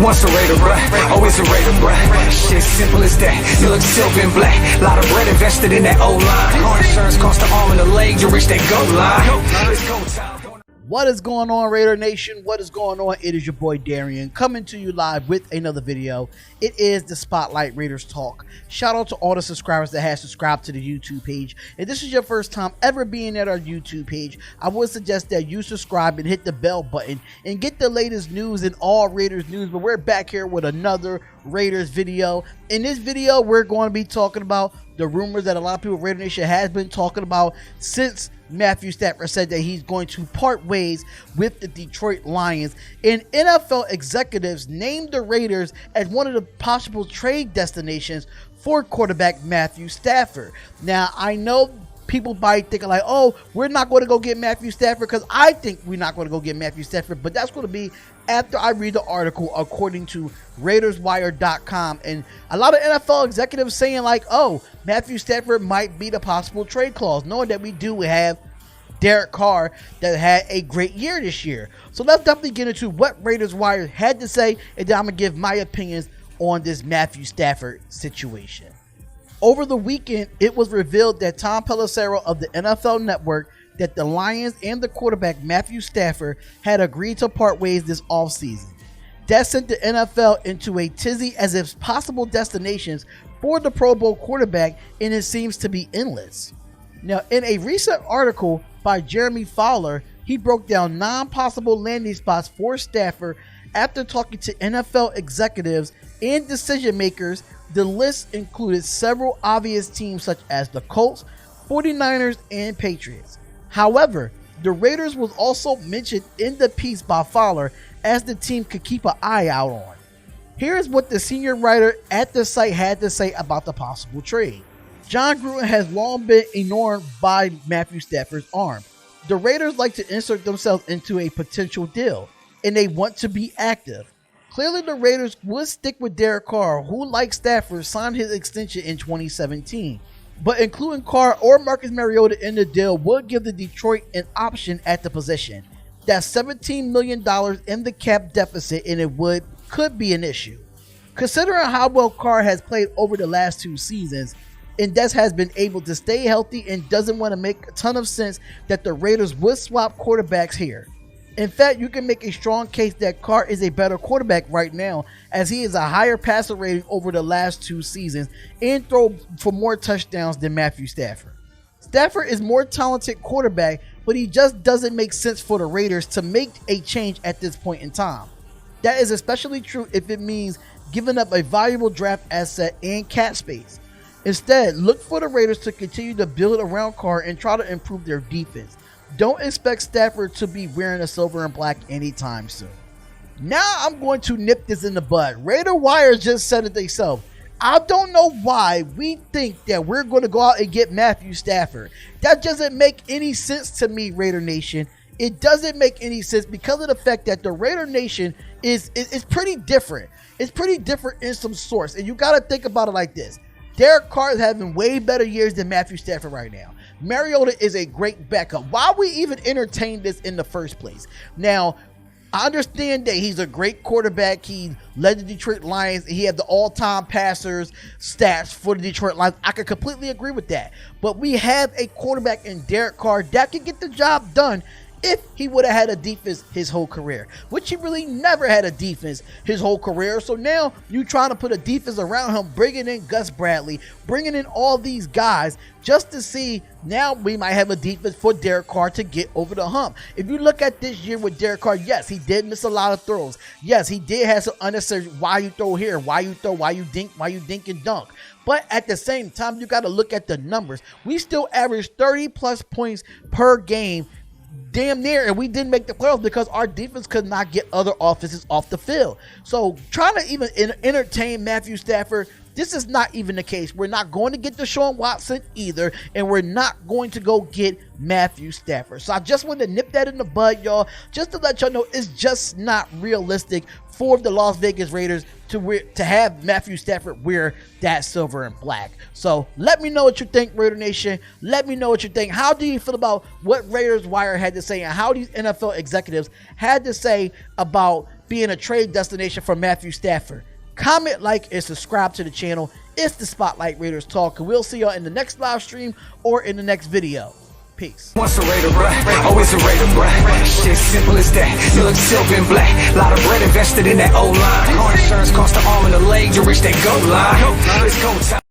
Once a Raider, bruh, always a Raider, bruh. Shit simple as that. You look silver and black. Lot of bread invested in that O-line. Car insurance cost the arm and the leg to reach that goal line. It's go time. What is going on, Raider Nation? What is going on? It is your boy Darian coming to you live with another video. It is the Spotlight Raiders Talk. Shout out to all the subscribers that have subscribed to the YouTube page. If this is your first time ever being at our YouTube page, I would suggest that you subscribe and hit the bell button and get the latest news and all Raiders news. But we're back here with another Raiders video. In this video, we're going to be talking about the rumors that a lot of people, Raider Nation, has been talking about since Matthew Stafford said that he's going to part ways with the Detroit Lions, and NFL executives named the Raiders as one of the possible trade destinations for quarterback Matthew Stafford. Now, I know people might think like, oh, we're not going to go get Matthew Stafford, because I think we're not going to go get Matthew Stafford, but that's going to be after I read the article according to RaidersWire.com, and a lot of NFL executives saying like, oh, Matthew Stafford might be the possible trade clause, knowing that we do have Derek Carr that had a great year this year. So let's definitely get into what Raiders Wire had to say, and then I'm going to give my opinions on this Matthew Stafford situation. Over the weekend, it was revealed that Tom Pelissaro of the NFL Network that the Lions and the quarterback Matthew Stafford had agreed to part ways this offseason. That sent the NFL into a tizzy as if possible destinations for the Pro Bowl quarterback, and it seems to be endless. Now, in a recent article by Jeremy Fowler, he broke down 9 possible landing spots for Stafford after talking to NFL executives and decision makers. The list included several obvious teams such as the Colts, 49ers, and Patriots. However, the Raiders was also mentioned in the piece by Fowler as the team could keep an eye out on. Here's what the senior writer at the site had to say about the possible trade. John Gruden has long been enamored by Matthew Stafford's arm. The Raiders like to insert themselves into a potential deal, and they want to be active. Clearly, the Raiders would stick with Derek Carr, who, like Stafford, signed his extension in 2017. But including Carr or Marcus Mariota in the deal would give the Detroit an option at the position. That's $17 million in the cap deficit, and it could be an issue. Considering how well Carr has played over the last 2 seasons, and Des has been able to stay healthy and doesn't want to make a ton of sense that the Raiders would swap quarterbacks here. In fact, you can make a strong case that Carr is a better quarterback right now, as he is a higher passer rating over the last 2 seasons and throw for more touchdowns than Matthew Stafford. Stafford is more talented quarterback, but he just doesn't make sense for the Raiders to make a change at this point in time. That is especially true if it means giving up a valuable draft asset and cap space. Instead, look for the Raiders to continue to build around Carr and try to improve their defense. Don't expect Stafford to be wearing a silver and black anytime soon. Now I'm going to nip this in the bud. Raider Wire just said it themselves. I don't know why we think that we're going to go out and get Matthew Stafford. That doesn't make any sense to me, Raider Nation. It doesn't make any sense because of the fact that the Raider Nation is pretty different. It's pretty different in some sorts. And you got to think about it like this. Derek Carr is having way better years than Matthew Stafford right now. Mariota is a great backup. Why we even entertain this in the first place? Now, I understand that he's a great quarterback. He led the Detroit Lions. He had the all-time passers stats for the Detroit Lions. I could completely agree with that. But we have a quarterback in Derek Carr that can get the job done if he would have had a defense his whole career, which he really never had a defense his whole career. So now you trying to put a defense around him, bringing in Gus Bradley, bringing in all these guys just to see now we might have a defense for Derek Carr to get over the hump. If you look at this year with Derek Carr, yes, he did miss a lot of throws. Yes, he did have some unnecessary why you throw here, why you throw, why you dink and dunk. But at the same time, you got to look at the numbers. We still average 30 plus points per game damn near, and we didn't make the playoffs because our defense could not get other offenses off the field. So trying to even entertain Matthew Stafford, this is not even the case. We're not going to get Deshaun Watson either, and we're not going to go get Matthew Stafford. So I just wanted to nip that in the bud, y'all, just to let y'all know it's just not realistic for the Las Vegas Raiders to have Matthew Stafford wear that silver and black. So let me know what you think, Raider Nation. Let me know what you think. How do you feel about what Raiders Wire had to say and how these NFL executives had to say about being a trade destination for Matthew Stafford. Comment, like, and subscribe to the channel. It's the Spotlight Raiders Talk, and we'll see y'all in the next live stream or in the next video. Peace. Once a Raider, bruh, always a Raider, bruh. Shit simple as that. You look silver and black. Lot of bread invested in that O-line. Car insurance cost the arm and the leg. You reach that goal line. It's go time.